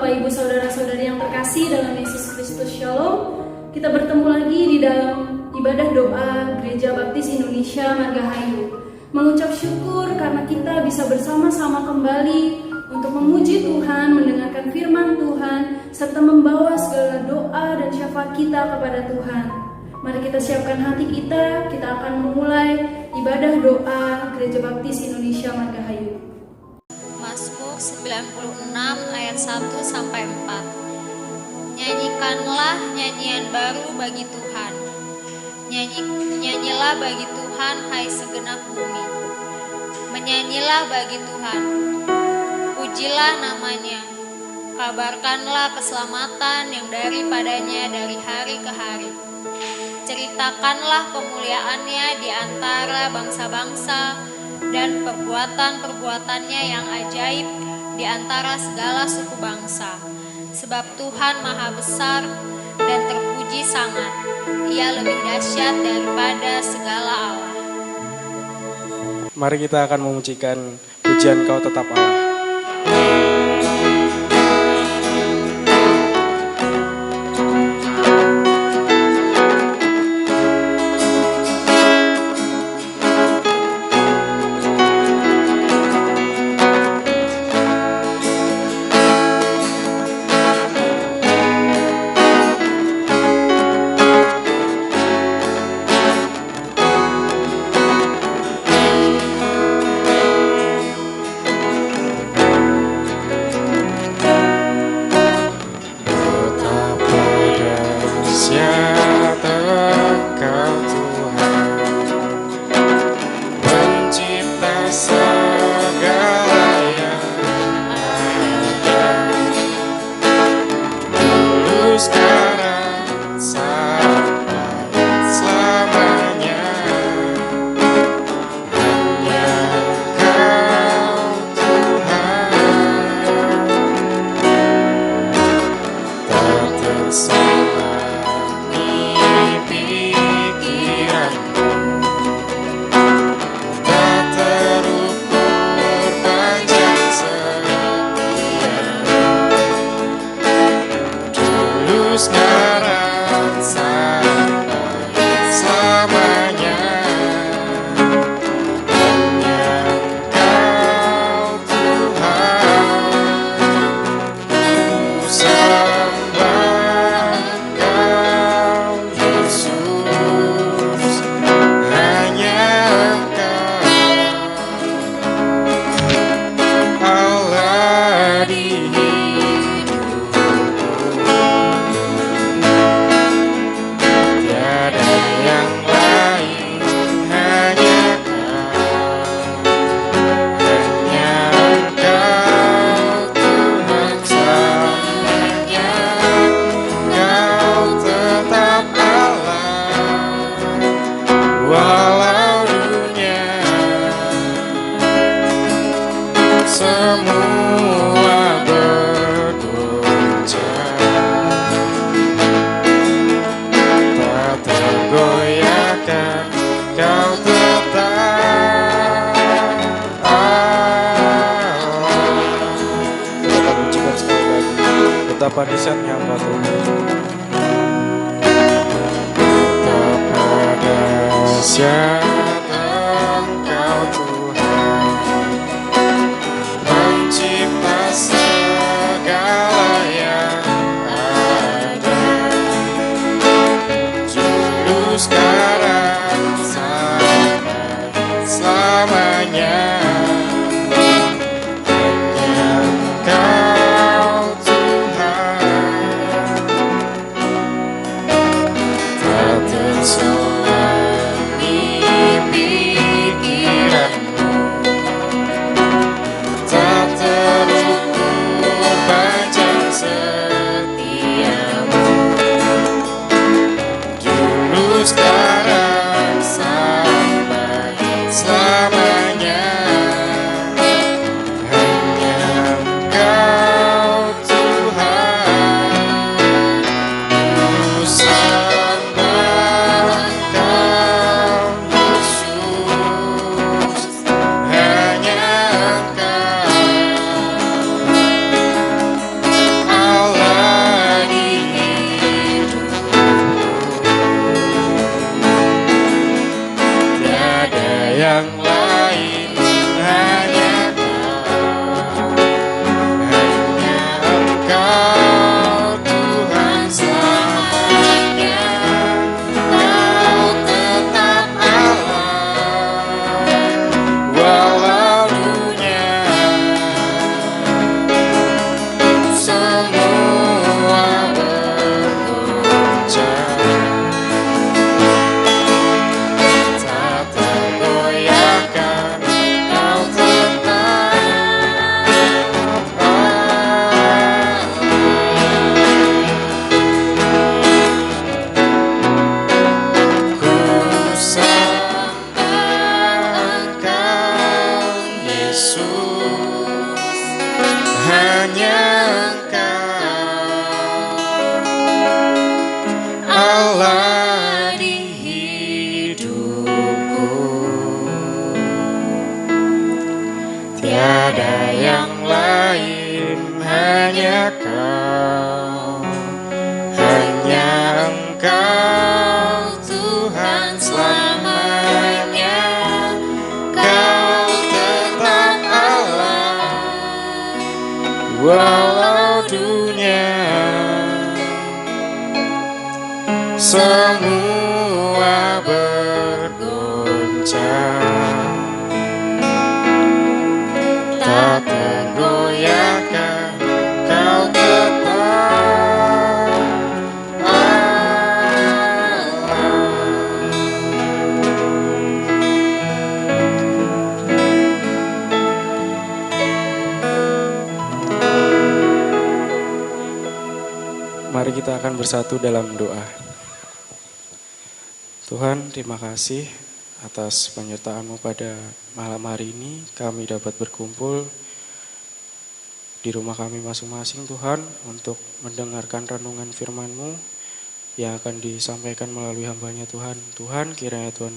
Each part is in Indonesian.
Bapak Ibu Saudara-saudari yang terkasih dalam Yesus Kristus, Shalom. Kita bertemu lagi di dalam ibadah doa Gereja Baptis Indonesia Margahayu. Mengucap syukur karena kita bisa bersama-sama kembali untuk memuji Tuhan, mendengarkan firman Tuhan, serta membawa segala doa dan syafaat kita kepada Tuhan. Mari kita siapkan hati kita akan memulai ibadah doa Gereja Baptis Indonesia Margahayu. Mazmur 96 ayat 1-4. Nyanyikanlah nyanyian baru bagi Tuhan. Nyanyilah bagi Tuhan, hai segenap bumi. Menyanyilah bagi Tuhan, pujilah namanya. Kabarkanlah keselamatan yang daripadanya dari hari ke hari. Ceritakanlah kemuliaannya di antara bangsa-bangsa dan perbuatan-perbuatannya yang ajaib di antara segala suku bangsa. Sebab Tuhan maha besar dan terpuji sangat. Ia lebih dahsyat daripada segala Allah. Mari kita akan memujikan pujian Kau Tetap Allah. Betapa dahsyatnya Engkau Tuhan. Betapa dahsyat Engkau Tuhan, mencipta segala yang ada. Dulu, sekarang, sampai selamanya. Selami yang lain, hanya Kau, hanya Engkau Tuhan selamanya. Kau tetap Allah, walau dunia semua bergoncang, tak tergoyahkan. Kau tetap Allah. Ku sembah Engkau Yesus, hanya Engkau Allah di hidupku. Tiada yang lain, hanya Kau, hanya Engkau Tuhan selamanya. Kau tetap Allah, walau dunia semua bergoncang, tak tergoyahkan. Kau tetap Allah. Mari kita akan bersatu dalam doa. Tuhan, terima kasih atas penyertaan-Mu pada malam hari ini. Kami dapat berkumpul di rumah kami masing-masing, Tuhan, untuk mendengarkan renungan firman-Mu yang akan disampaikan melalui hamba-Nya, Tuhan. Tuhan, kiranya Tuhan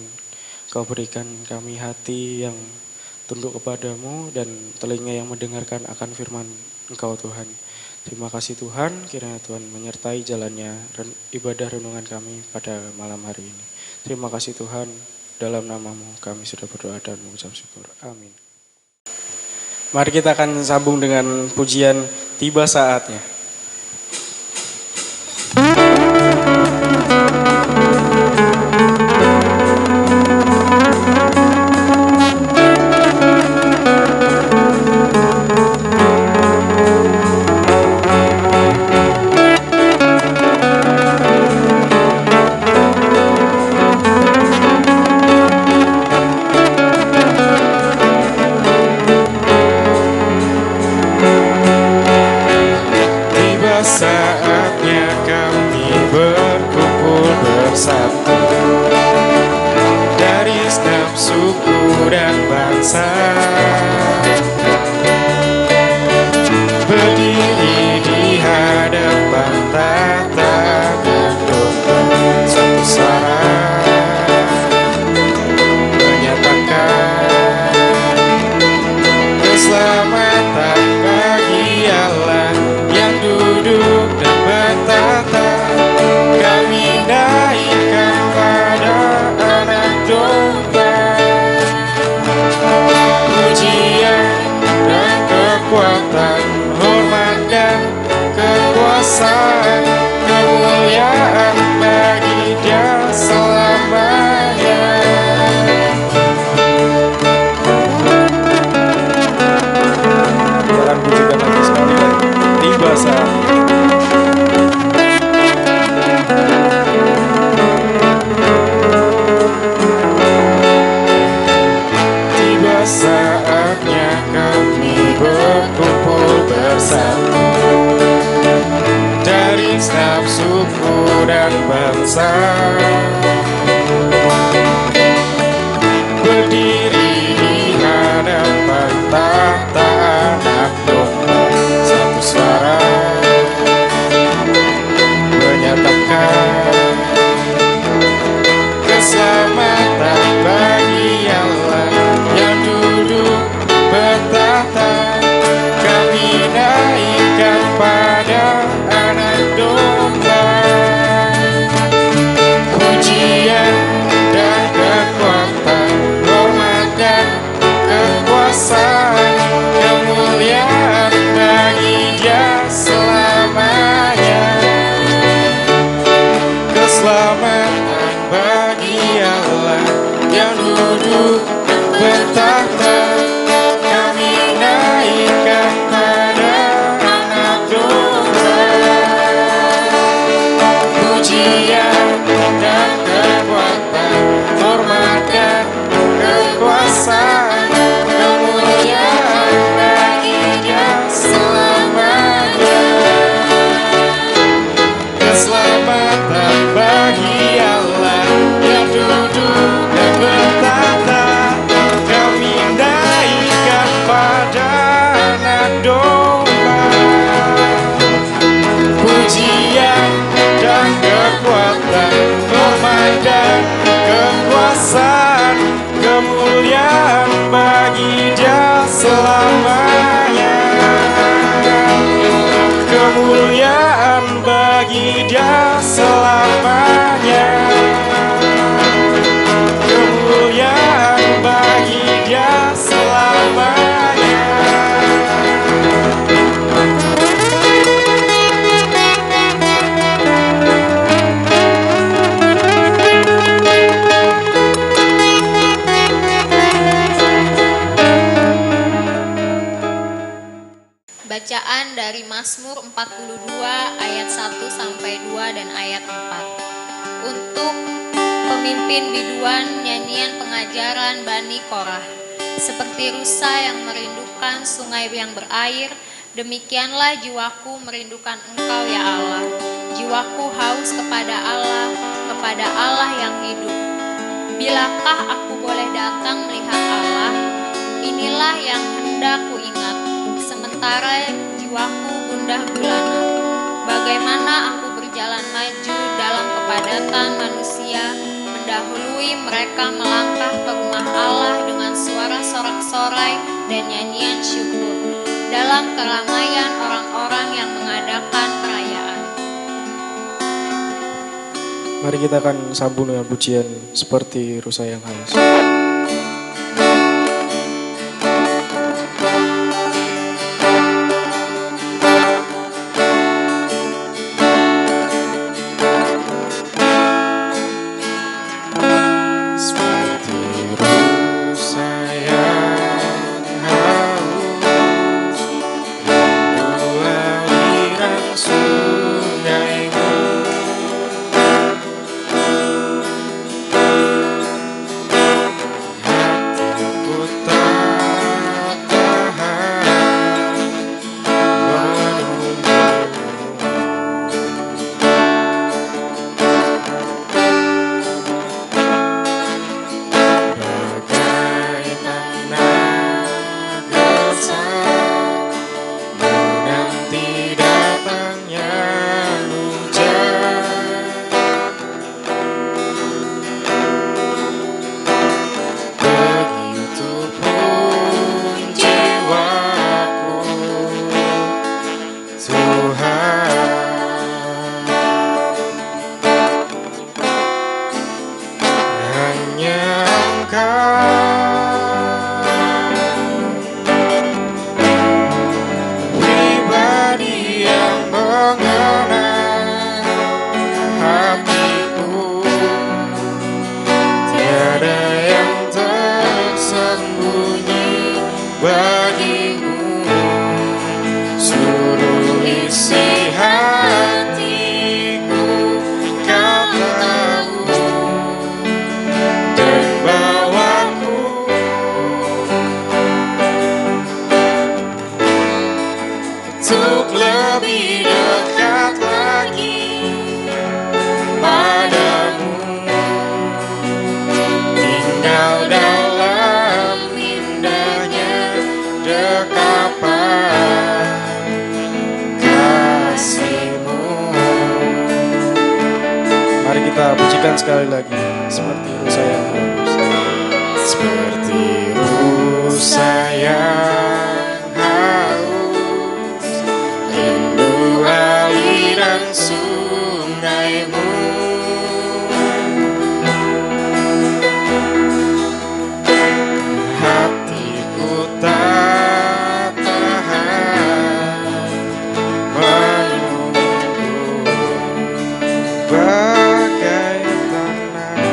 Kau berikan kami hati yang tunduk kepadamu dan telinga yang mendengarkan akan firman Engkau, Tuhan. Terima kasih Tuhan, kiranya Tuhan menyertai jalannya ibadah renungan kami pada malam hari ini. Terima kasih Tuhan, dalam nama-Mu kami sudah berdoa dan mengucap syukur. Amin. Mari kita akan sambung dengan pujian Tiba Saatnya. Saatnya kami berkumpul bersatu dari setiap suku dan bangsa, berdiri di hadapan tahta dan domba, satu suara menyatakan keselamatan bagi Allah yang duduk dan bertata. Kami naikkan pada anak domba, duduk dan bertahta, kami naikkan pada anak domba. Pujian dan kekuatan, hormat dan kekuasaan, kemuliaan bagi Dia selamanya. Keselamatan bagi Allah yang duduk dan bertahta, kami naikkan pada anak domba. Pujian dan kekuatan, hormat dan kekuasaan, kemuliaan bagi Dia selamanya. Kemuliaan bagi Dia selamanya. Kemuliaan bagi Dia selamanya. Bacaan dari Mazmur 42 ayat 1 sampai 2 dan ayat 4. Untuk pemimpin biduan nyanyian pengajaran Bani Korah. Seperti rusa yang merindukan sungai yang berair, demikianlah jiwaku merindukan Engkau ya Allah. Jiwaku haus kepada Allah yang hidup. Bilakah aku boleh datang melihat Allah? Inilah yang hendak ku ingat. Sementara jiwaku gundah gulana, bagaimana aku berjalan maju dalam kepadatan manusia, mendahului mereka melangkah ke rumah Allah dengan suara sorak-sorai dan nyanyian syukur, dalam keramaian orang-orang yang mengadakan perayaan. Mari kita akan sambung dengan pujian seperti rusa yang haus. Kita pujikan sekali lagi seperti rusa yang haus. Seperti rusa yang haus, rindu aliran sungaimu. Hatiku tak tahan menunggu bagai tanah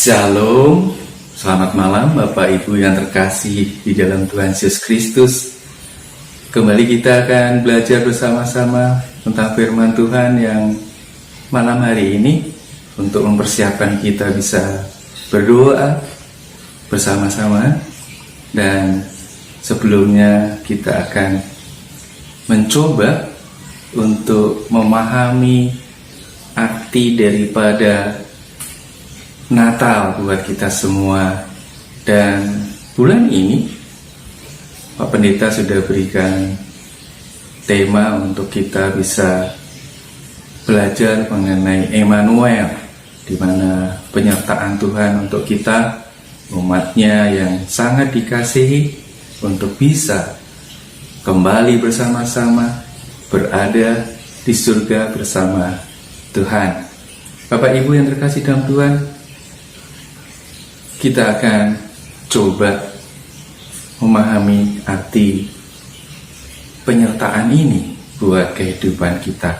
Shalom, selamat malam Bapak Ibu yang terkasih di dalam Tuhan Yesus Kristus. Kembali kita akan belajar bersama-sama tentang firman Tuhan yang malam hari ini untuk mempersiapkan kita bisa berdoa bersama-sama. Dan sebelumnya kita akan mencoba untuk memahami arti daripada Natal buat kita semua. Dan bulan ini Pak Pendeta sudah berikan tema untuk kita bisa belajar mengenai Emmanuel, di mana penyertaan Tuhan untuk kita, umatnya yang sangat dikasihi, untuk bisa kembali bersama-sama berada di surga bersama Tuhan. Bapak Ibu yang terkasih dalam Tuhan, kita akan coba memahami arti penyertaan ini buat kehidupan kita.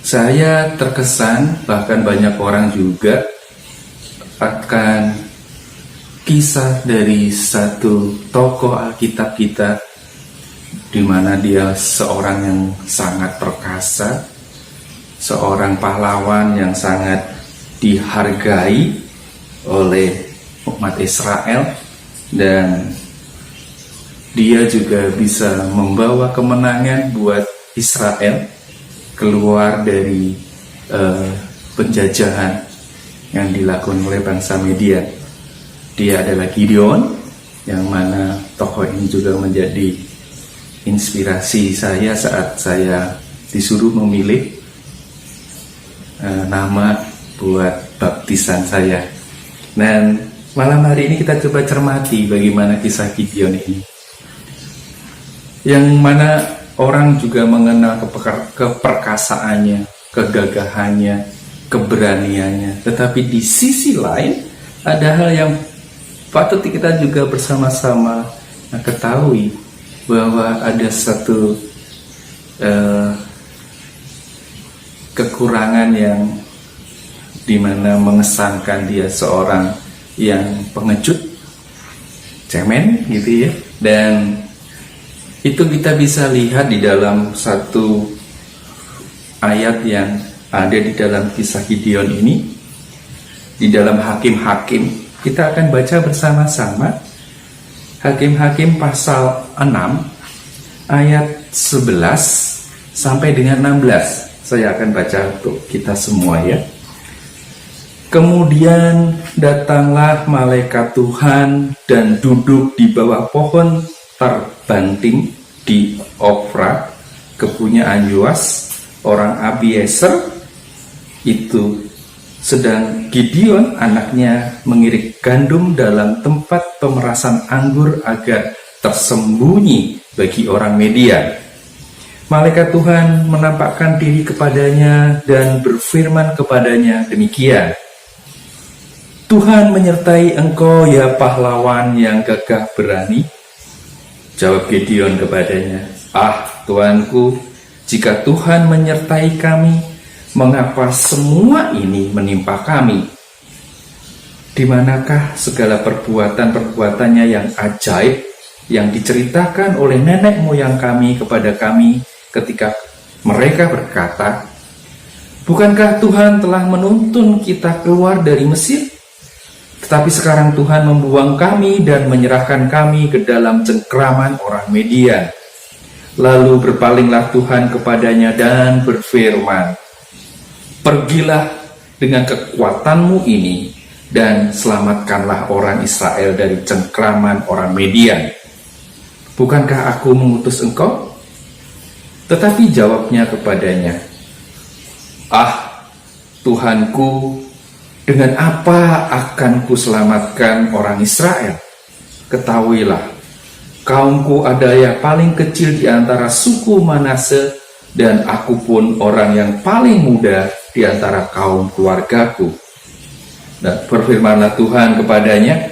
Saya terkesan, bahkan banyak orang juga, akan kisah dari satu tokoh Alkitab kita, di mana dia seorang yang sangat perkasa, seorang pahlawan yang sangat dihargai oleh umat Israel, dan dia juga bisa membawa kemenangan buat Israel keluar dari penjajahan yang dilakukan oleh bangsa Median. Dia adalah Gideon, yang mana tokoh ini juga menjadi inspirasi saya saat saya disuruh memilih nama buat baptisan saya. Dan malam hari ini kita coba cermati bagaimana kisah Gideon ini, yang mana orang juga mengenal keperkasaannya, kegagahannya, keberaniannya. Tetapi di sisi lain ada hal yang patut kita juga bersama-sama ketahui, bahwa ada satu kekurangan yang dimana mengesankan dia seorang yang pengecut, cemen gitu ya. Dan itu kita bisa lihat di dalam satu ayat yang ada di dalam kisah Gideon ini, di dalam Hakim-Hakim. Kita akan baca bersama-sama Hakim-Hakim pasal 6 ayat 11 sampai dengan 16. Saya akan baca untuk kita semua ya. Kemudian datanglah malaikat Tuhan dan duduk di bawah pohon terbanting di Ofra, kepunyaan Yoas orang Abiezer. Itu sedang Gideon anaknya mengirik gandum dalam tempat pemerasan anggur agar tersembunyi bagi orang Median. Malaikat Tuhan menampakkan diri kepadanya dan berfirman kepadanya demikian. Tuhan menyertai engkau ya pahlawan yang gagah berani. Jawab Gideon kepadanya, Tuanku, jika Tuhan menyertai kami, mengapa semua ini menimpa kami? Di manakah segala perbuatan-perbuatannya yang ajaib yang diceritakan oleh nenek moyang kami kepada kami ketika mereka berkata, bukankah Tuhan telah menuntun kita keluar dari Mesir? Tetapi sekarang Tuhan membuang kami dan menyerahkan kami ke dalam cengkraman orang Median. Lalu berpalinglah Tuhan kepadanya dan berfirman, pergilah dengan kekuatanmu ini dan selamatkanlah orang Israel dari cengkraman orang Median. Bukankah aku mengutus engkau? Tetapi jawabnya kepadanya, Tuhanku, dengan apa akan kuselamatkan orang Israel? Ketahuilah, kaumku adalah yang paling kecil di antara suku Manase, dan aku pun orang yang paling muda di antara kaum keluargaku. Dan berfirmanlah Tuhan kepadanya,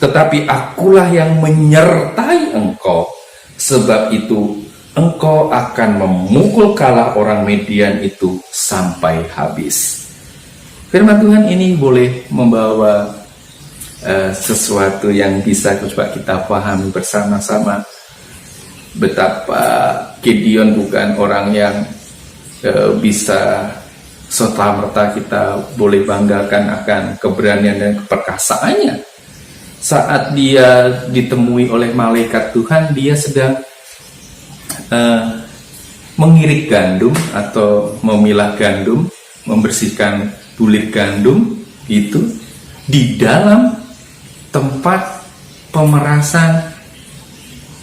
tetapi akulah yang menyertai engkau, sebab itu engkau akan memukul kalah orang Median itu sampai habis. Firman Tuhan ini boleh membawa sesuatu yang bisa coba kita pahami bersama-sama. Betapa Gideon bukan orang yang bisa serta-merta kita boleh banggakan akan keberanian dan keperkasaannya. Saat dia ditemui oleh malaikat Tuhan, dia sedang mengirik gandum atau memilah gandum, membersihkan bulir gandum itu di dalam tempat pemerasan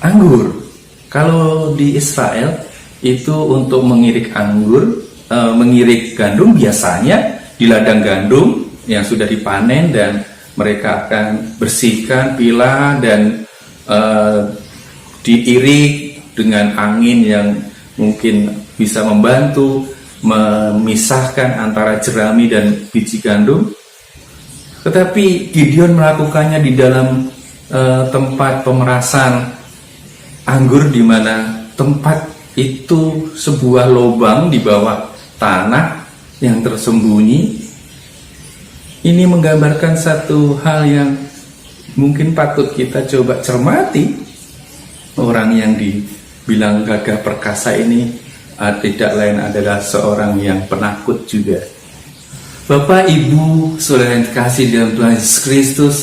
anggur. Kalau di Israel itu untuk mengirik anggur, mengirik gandum biasanya di ladang gandum yang sudah dipanen, dan mereka akan bersihkan, pilah, dan diirik dengan angin yang mungkin bisa membantu memisahkan antara jerami dan biji gandum. Tetapi Gideon melakukannya di dalam tempat pemerasan anggur, di mana tempat itu sebuah lubang di bawah tanah yang tersembunyi. Ini menggambarkan satu hal yang mungkin patut kita coba cermati. Orang yang dibilang gagah perkasa ini tidak lain adalah seorang yang penakut juga. Bapak, Ibu, saudara yang dikasihi dalam Tuhan Yesus Kristus,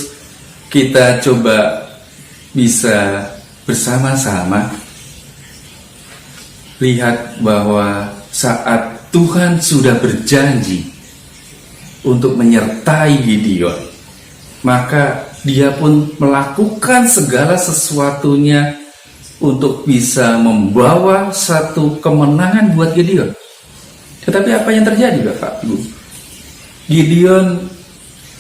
kita coba bisa bersama-sama lihat bahwa saat Tuhan sudah berjanji untuk menyertai Gideon, maka dia pun melakukan segala sesuatunya untuk bisa membawa satu kemenangan buat Gideon. Tetapi apa yang terjadi, Bapak, Ibu? Gideon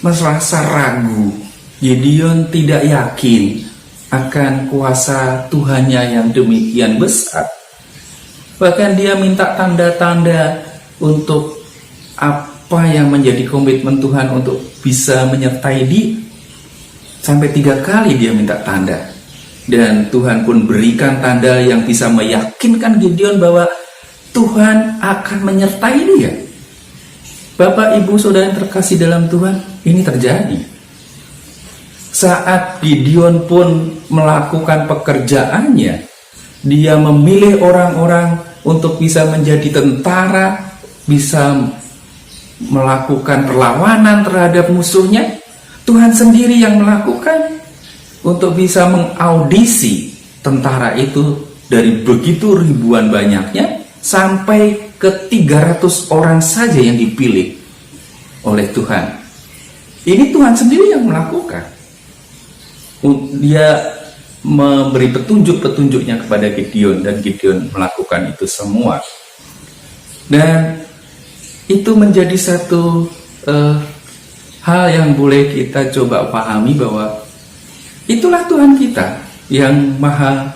merasa ragu. Gideon tidak yakin akan kuasa Tuhannya yang demikian besar. Bahkan dia minta tanda-tanda untuk apa yang menjadi komitmen Tuhan untuk bisa menyertai dia. Sampai 3 kali dia minta tanda. Dan Tuhan pun berikan tanda yang bisa meyakinkan Gideon bahwa Tuhan akan menyertai dia. Bapak, Ibu, saudara yang terkasih dalam Tuhan, ini terjadi. Saat Gideon pun melakukan pekerjaannya, dia memilih orang-orang untuk bisa menjadi tentara, bisa melakukan perlawanan terhadap musuhnya. Tuhan sendiri yang melakukan untuk bisa mengaudisi tentara itu dari begitu ribuan banyaknya sampai ke 300 orang saja yang dipilih oleh Tuhan. Ini Tuhan sendiri yang melakukan. Dia memberi petunjuk-petunjuknya kepada Gideon, dan Gideon melakukan itu semua. Dan itu menjadi satu hal yang boleh kita coba pahami, bahwa itulah Tuhan kita yang maha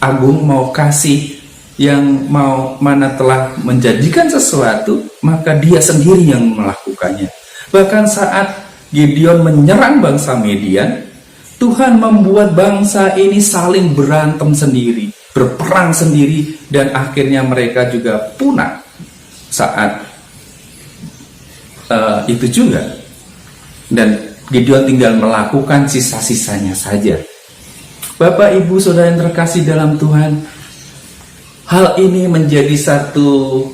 agung, mau kasih, yang mana telah menjanjikan sesuatu, maka dia sendiri yang melakukannya. Bahkan saat Gideon menyerang bangsa Midian, Tuhan membuat bangsa ini saling berantem sendiri, berperang sendiri, dan akhirnya mereka juga punah saat itu juga. Dan Gideon tinggal melakukan sisa-sisanya saja. Bapak, Ibu, saudara yang terkasih dalam Tuhan, hal ini menjadi satu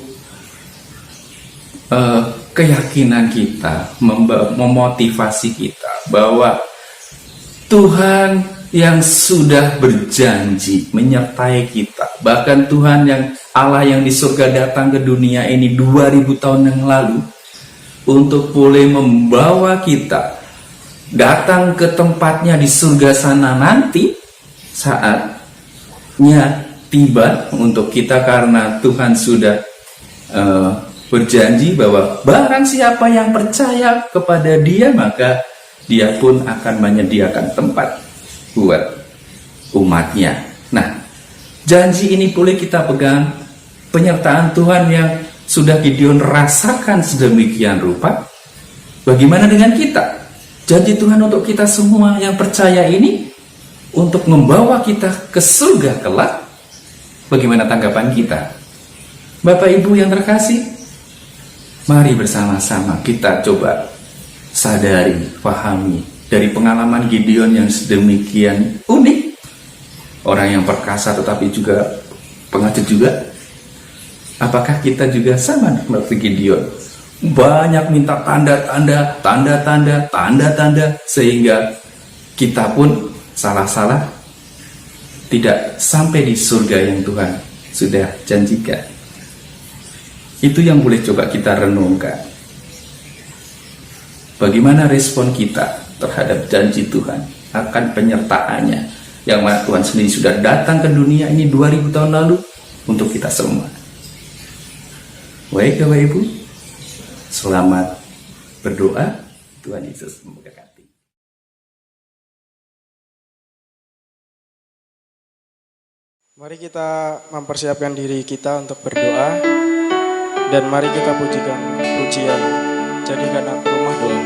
keyakinan kita, memotivasi kita bahwa Tuhan yang sudah berjanji menyertai kita, bahkan Tuhan yang Allah yang di surga datang ke dunia ini 2000 tahun yang lalu untuk boleh membawa kita datang ke tempatnya di surga sana nanti saatnya tiba untuk kita, karena Tuhan sudah berjanji bahwa barang siapa yang percaya kepada Dia, maka Dia pun akan menyediakan tempat buat umatnya. Nah, janji ini boleh kita pegang, penyertaan Tuhan yang sudah Gideon rasakan sedemikian rupa. Bagaimana dengan kita? Janji Tuhan untuk kita semua yang percaya ini untuk membawa kita ke surga kelak. Bagaimana tanggapan kita? Bapak, Ibu yang terkasih, Mari bersama-sama kita coba sadari, pahami dari pengalaman Gideon yang sedemikian unik. Orang yang perkasa tetapi juga pengecut juga. Apakah kita juga sama seperti Gideon? Banyak minta tanda-tanda sehingga kita pun salah-salah tidak sampai di surga yang Tuhan sudah janjikan. Itu yang boleh coba kita renungkan. Bagaimana respon kita terhadap janji Tuhan akan penyertaannya yang mana Tuhan sendiri sudah datang ke dunia ini 2000 tahun lalu untuk kita semua. Baik Bapak Ibu, selamat berdoa. Tuhan Yesus memberkati. Mari kita mempersiapkan diri kita untuk berdoa, dan mari kita pujikan pujian Jadikan Aku Rumah Doa.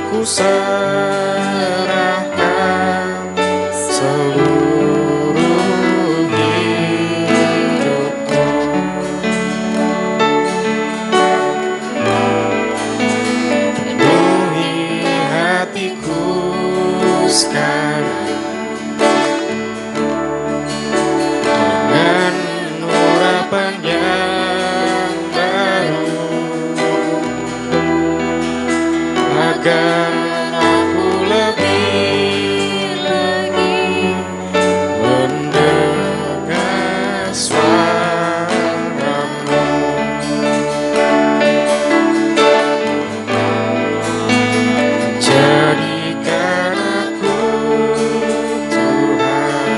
Ku serahkan seluruh hidupku, penuhi hatiku sekarang dengan urapan yang baru, agar aku lebih lagi mendengar suara-Mu. Jadikan aku Tuhan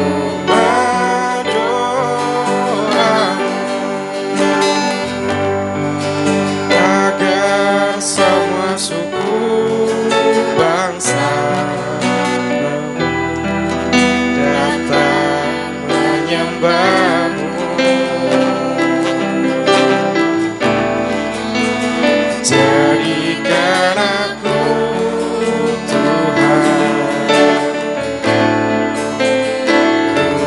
rumah doa-Mu, agar semua suku bangsa datang menyembah-Mu. Jadikan aku Tuhan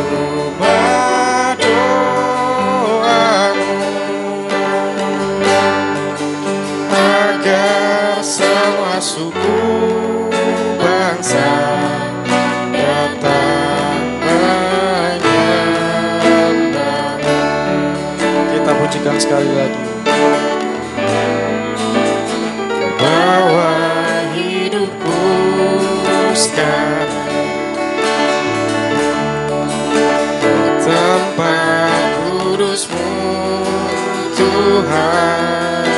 rumah doa-Mu, agar semua suku bangsa datang menyembah-Mu. Kita pujikan sekali lagi. Bawa hidupku sekarang ke tempat kudus-Mu, Tuhan.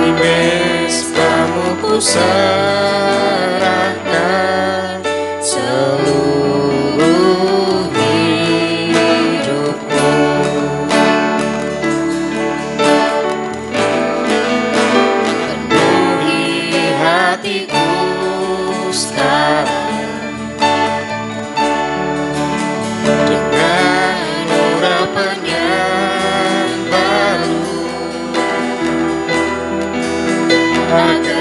Di mezbah-Mu ku serahkan seluruh hidupku, penuhi hatiku sekarang dengan urapan yang baru, agar